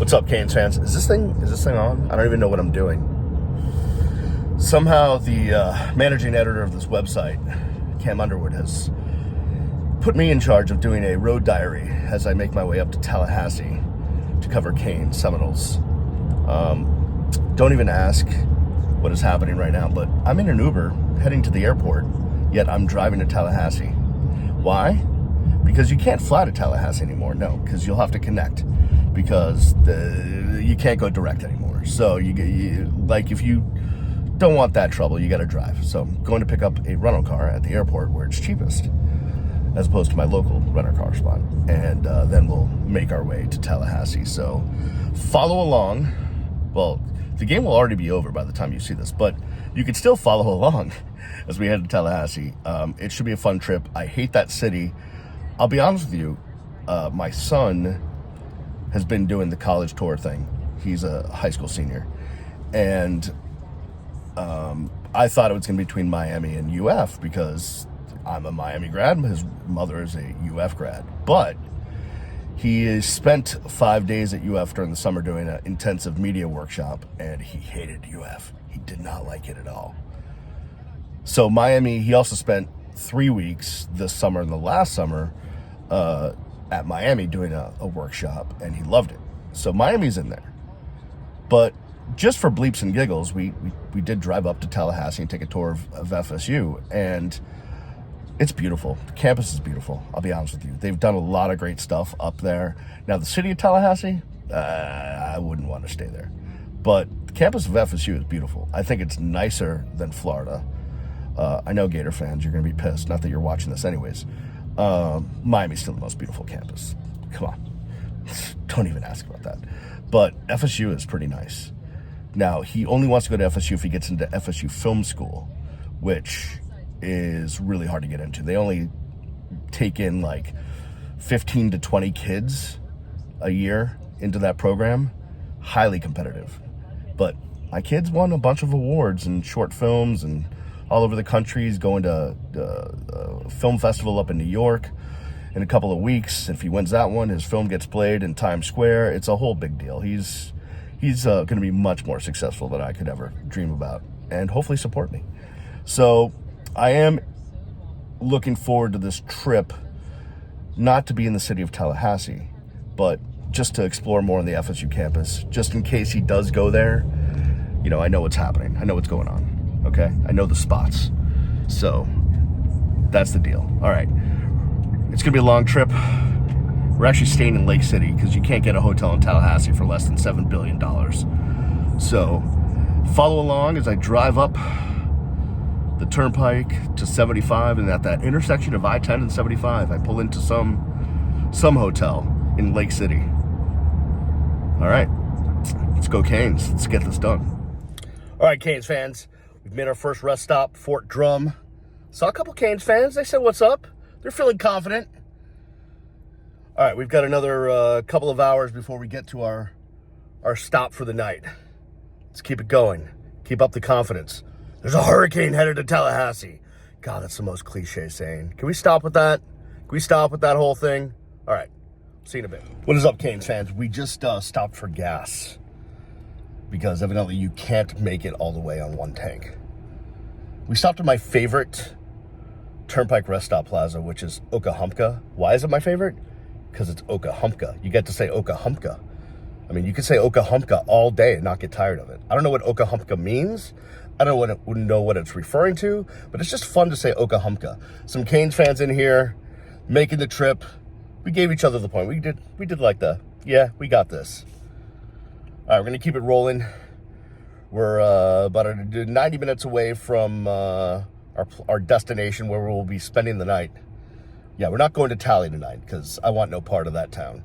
What's up, Canes fans? Is this thing on? I don't even know what I'm doing. Somehow the managing editor of this website, Cam Underwood, has put me in charge of doing a road diary as I make my way up to Tallahassee to cover Canes Seminoles. Don't even ask what is happening right now, but I'm in an Uber heading to the airport, yet I'm driving to Tallahassee. Why? Because you can't fly to Tallahassee anymore. No, because you'll have to connect, because you can't go direct anymore. So if you don't want that trouble, you got to drive. So I'm going to pick up a rental car at the airport where it's cheapest, as opposed to my local rental car spot, and then we'll make our way to Tallahassee. So follow along. Well, the game will already be over by the time you see this, but you can still follow along as we head to Tallahassee. It should be a fun trip. I hate that city. I'll be honest with you, my son has been doing the college tour thing. He's a high school senior, and I thought it was going to be between Miami and UF because I'm a Miami grad. His mother is a UF grad. But he spent 5 days at UF during the summer doing an intensive media workshop, and he hated UF. He did not like it at all. So Miami, he also spent 3 weeks this summer and the last summer at Miami doing a workshop, and he loved it. So Miami's in there. But just for bleeps and giggles, we did drive up to Tallahassee and take a tour of FSU, and it's beautiful. The campus is beautiful, I'll be honest with you. They've done a lot of great stuff up there. Now, the city of Tallahassee, I wouldn't want to stay there. But the campus of FSU is beautiful. I think it's nicer than Florida. I know Gator fans, you're going to be pissed. Not that you're watching this anyways. Miami's still the most beautiful campus. Come on. Don't even ask about that. But FSU is pretty nice. Now, he only wants to go to FSU if he gets into FSU film school, which is really hard to get into. They only take in like 15 to 20 kids a year into that program. Highly competitive. But my kid's won a bunch of awards in short films and all over the country. He's going to a film festival up in New York in a couple of weeks. If he wins that one, his film gets played in Times Square. It's a whole big deal. He's going to be much more successful than I could ever dream about, and hopefully support me. So I am looking forward to this trip, not to be in the city of Tallahassee, but just to explore more on the FSU campus, just in case he does go there. You know, I know what's happening. I know what's going on, okay? I know the spots. So that's the deal. All right. It's going to be a long trip. We're actually staying in Lake City because you can't get a hotel in Tallahassee for less than $7 billion. So follow along as I drive up the turnpike to 75, and at that intersection of I-10 and 75, I pull into some hotel in Lake City. All right, let's go Canes. Let's get this done. All right, Canes fans, we've made our first rest stop, Fort Drum. Saw a couple Canes fans. They said, what's up? They're feeling confident. All right, we've got another couple of hours before we get to our stop for the night. Let's keep it going. Keep up the confidence. There's a hurricane headed to Tallahassee. God, that's the most cliche saying. Can we stop with that? Can we stop with that whole thing? All right, see you in a bit. What is up, Canes fans? We just stopped for gas because evidently you can't make it all the way on one tank. We stopped at my favorite turnpike rest stop plaza, which is Okahumpka. Why is it my favorite? Because it's Okahumpka. You get to say Okahumpka. I mean, you could say Okahumpka all day and not get tired of it. I don't know what Okahumpka means. I don't know what it's referring to, but it's just fun to say Okahumpka. Some Canes fans in here making the trip. We gave each other the point. We did like yeah, we got this. All right, we're going to keep it rolling. We're about 90 minutes away from our destination where we'll be spending the night. Yeah, we're not going to Tally tonight because I want no part of that town.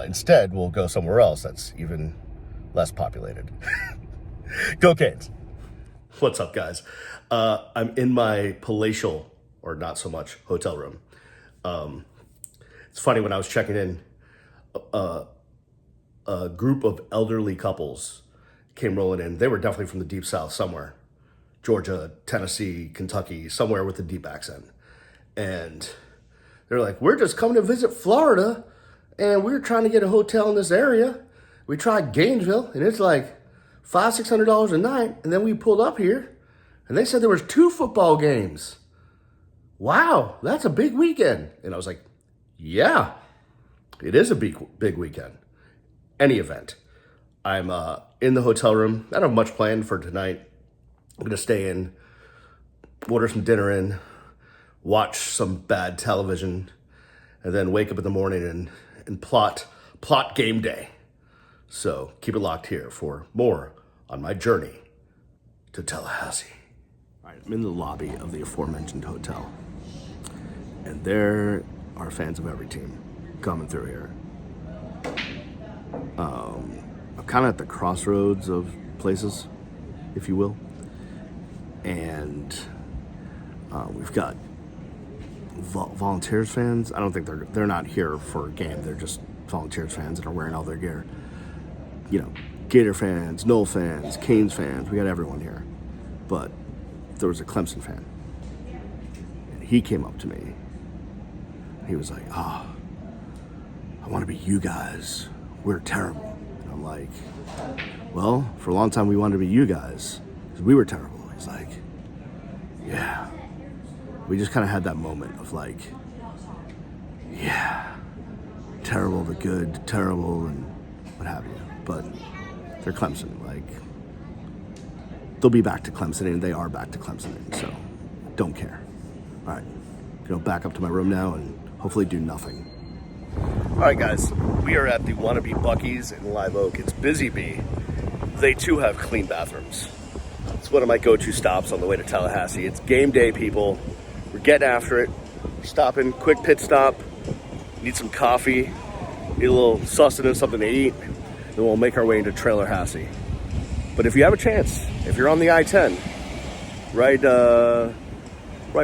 Instead, we'll go somewhere else that's even less populated. Go Canes. What's up, guys? I'm in my palatial, or not so much, hotel room. It's funny, when I was checking in, a group of elderly couples came rolling in. They were definitely from the deep south somewhere. Georgia, Tennessee, Kentucky, somewhere with a deep accent. And they're like, we're just coming to visit Florida, and we're trying to get a hotel in this area. We tried Gainesville, and it's like $500-$600 a night. And then we pulled up here, and they said there was 2 football games. Wow, that's a big weekend. And I was like, yeah, it is a big weekend. Any event. I'm in the hotel room. I don't have much planned for tonight. I'm going to stay in, order some dinner in, watch some bad television, and then wake up in the morning and plot game day. So keep it locked here for more on my journey to Tallahassee. All right, I'm in the lobby of the aforementioned hotel, and there are fans of every team coming through here. I'm kind of at the crossroads of places, if you will, and we've got Volunteers fans. I don't think they're not here for a game. They're just Volunteers fans that are wearing all their gear. You know, Gator fans, Knoll fans, Canes fans. We got everyone here. But there was a Clemson fan, and he came up to me. He was like, I want to be you guys. We're terrible. And I'm like, well, for a long time we wanted to be you guys because we were terrible. He's like, yeah. We just kind of had that moment of like, yeah, terrible to good, to terrible, and what have you. But they're Clemson. Like, they'll be back to Clemson, and they are back to Clemson. So don't care. All right, go back up to my room now and hopefully do nothing. All right, guys, we are at the Wannabe Buc-ee's in Live Oak. It's Busy Bee. They too have clean bathrooms. It's one of my go-to stops on the way to Tallahassee. It's game day, people. We're getting after it. We're stopping, quick pit stop. Need some coffee. Need a little sustenance, something to eat. Then we'll make our way into Tallahassee. But if you have a chance, if you're on the I-10, right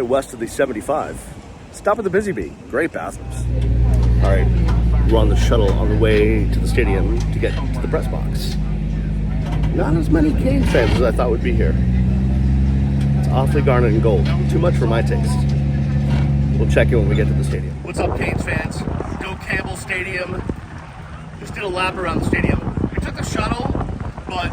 west of the 75, stop at the Busy Bee. Great bathrooms. All right, we're on the shuttle on the way to the stadium to get to the press box. Not as many Canes fans as I thought would be here. It's awfully garnet and gold. Too much for my taste. We'll check in when we get to the stadium. What's up, Canes fans? Go Campbell Stadium. Just did a lap around the stadium. We took the shuttle, but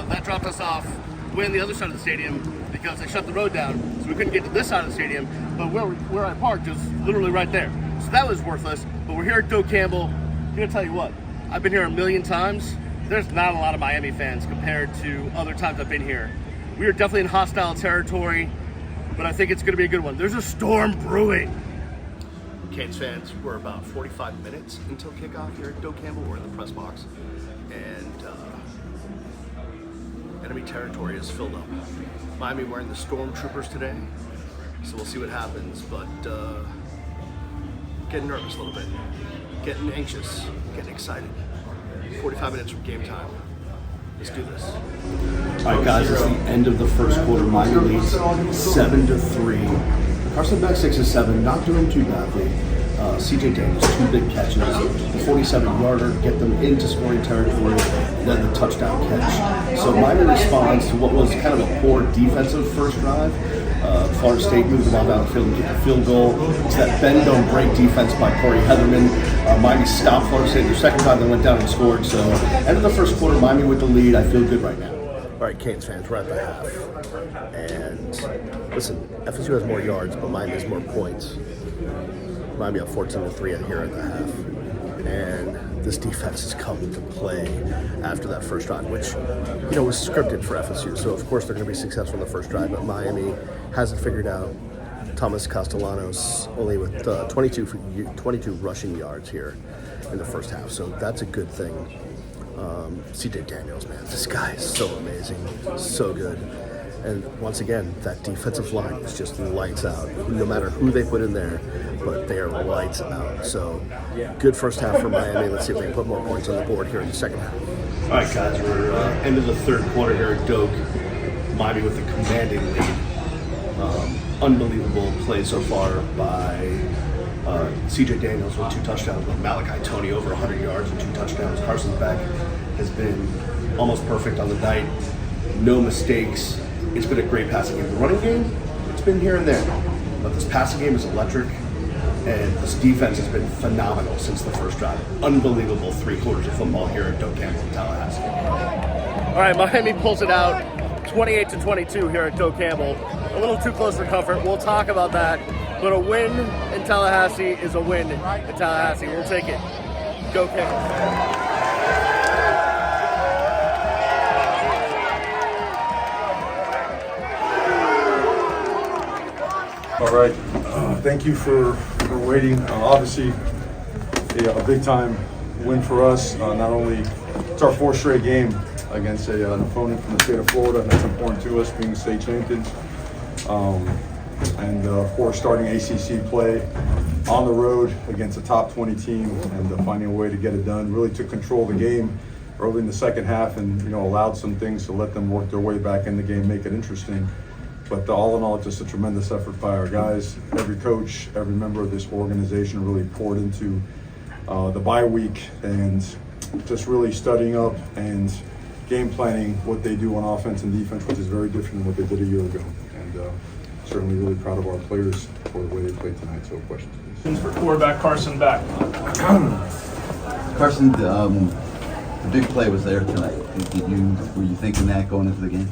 that dropped us off way on the other side of the stadium because they shut the road down, so we couldn't get to this side of the stadium. But where I parked is literally right there. So that was worthless. But we're here at Go Campbell. I'm gonna tell you what, I've been here a million times. There's not a lot of Miami fans compared to other times I've been here. We are definitely in hostile territory, but I think it's going to be a good one. There's a storm brewing. Canes fans, we're about 45 minutes until kickoff here at Go Campbell. We're in the press box, and enemy territory is filled up. Miami wearing the Stormtroopers today, so we'll see what happens, but getting nervous a little bit, getting anxious, getting excited. 45 minutes from game time. Let's do this. All right, guys, it's the end of the first quarter. Miami leads 7-3. Carson back 6-7, not doing too badly. CJ Daniels, 2 big catches, the 47-yarder, get them into scoring territory, and then the touchdown catch. So Miami responds to what was kind of a poor defensive first drive. Florida State moved the ball down the field and kicked a field goal. It's that bend don't break defense by Corey Heatherman. Miami stopped Florida State their second time, they went down and scored. So end of the first quarter, Miami with the lead. I feel good right now. All right, Canes fans, we're at the half. And listen, FSU has more yards, but Miami has more points. Miami up 14-3 here at the half. And this defense has come into play after that first drive, which, you know, was scripted for FSU. So, of course, they're going to be successful in the first drive, but Miami hasn't figured out. Thomas Castellanos only with 22 rushing yards here in the first half. So that's a good thing. CJ Daniels, man, this guy is so amazing, so good. And once again, that defensive line is just lights out. No matter who they put in there, but they are lights out. So, good first half for Miami. Let's see if they can put more points on the board here in the second half. All right, guys, we're end of the third quarter here at Doak. Miami with a commanding lead. Unbelievable play so far by CJ Daniels with 2 touchdowns, but Malachi Tony over 100 yards and 2 touchdowns. Carson Beck has been almost perfect on the night. No mistakes. It's been a great passing game. The running game, it's been here and there, but this passing game is electric. And this defense has been phenomenal since the first drive. Unbelievable 3 quarters of football here at Doak Campbell in Tallahassee. All right, Miami pulls it out 28-22 here at Doak Campbell. A little too close for comfort. We'll talk about that. But a win in Tallahassee is a win in Tallahassee. We'll take it. Go Campbell. All right, thank you for waiting. Obviously, a big time win for us. Not only it's our 4th straight game against an opponent from the state of Florida, and that's important to us, being state champions. And of course, starting ACC play on the road against a top 20 team and finding a way to get it done. Really took control of the game early in the second half, and allowed some things to let them work their way back in the game, make it interesting. But all in all, just a tremendous effort by our guys. Every coach, every member of this organization really poured into the bye week and just really studying up and game planning what they do on offense and defense, which is very different than what they did a year ago. And certainly really proud of our players for the way they played tonight. So questions, please. For quarterback Carson Beck. Carson, the big play was there tonight. Were you thinking that going into the game?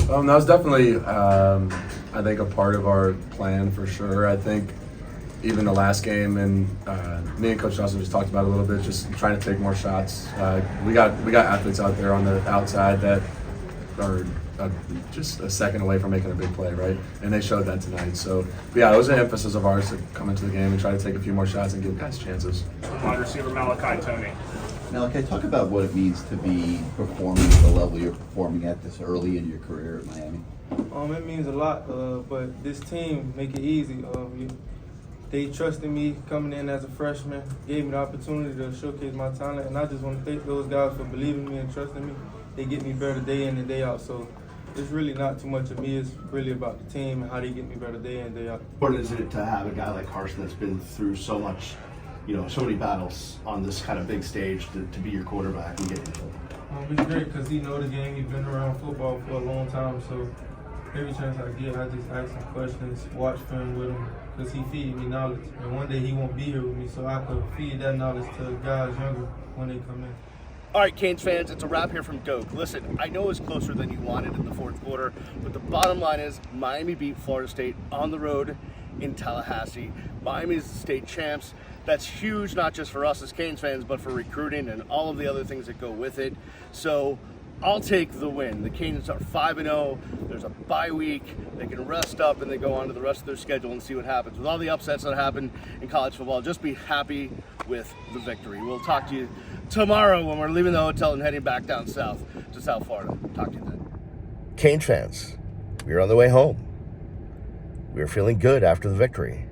That was definitely, I think, a part of our plan for sure. I think even the last game, and me and Coach Johnson just talked about it a little bit, just trying to take more shots. We got athletes out there on the outside that are just a second away from making a big play, right? And they showed that tonight. So, but yeah, it was an emphasis of ours to come into the game and try to take a few more shots and give guys chances. Wide receiver Malachi Tony. Malachi, talk about what it means to be performing at the level you're performing at this early in your career at Miami. It means a lot, but this team make it easy. They trusted me coming in as a freshman, gave me the opportunity to showcase my talent, and I just want to thank those guys for believing in me and trusting me. They get me better day in and day out, so it's really not too much of me. It's really about the team and how they get me better day in and day out. What is it to have a guy like Carson that's been through so much, so many battles on this kind of big stage to be your quarterback and get you there? It's great because he knows the game. He's been around football for a long time, so every chance I get, I just ask him questions, watch film with him, because he feeds me knowledge. And one day he won't be here with me, so I could feed that knowledge to guys younger when they come in. All right, Canes fans, it's a wrap here from Doak. Listen, I know it was closer than you wanted in the 4th quarter, but the bottom line is Miami beat Florida State on the road in Tallahassee. Miami's state champs. That's huge, not just for us as Canes fans, but for recruiting and all of the other things that go with it. So I'll take the win. The Canes are 5-0. There's a bye week. They can rest up and they go on to the rest of their schedule and see what happens. With all the upsets that happen in college football, just be happy with the victory. We'll talk to you tomorrow when we're leaving the hotel and heading back down south to South Florida. Talk to you then. Canes fans, we're on the way home. We're feeling good after the victory.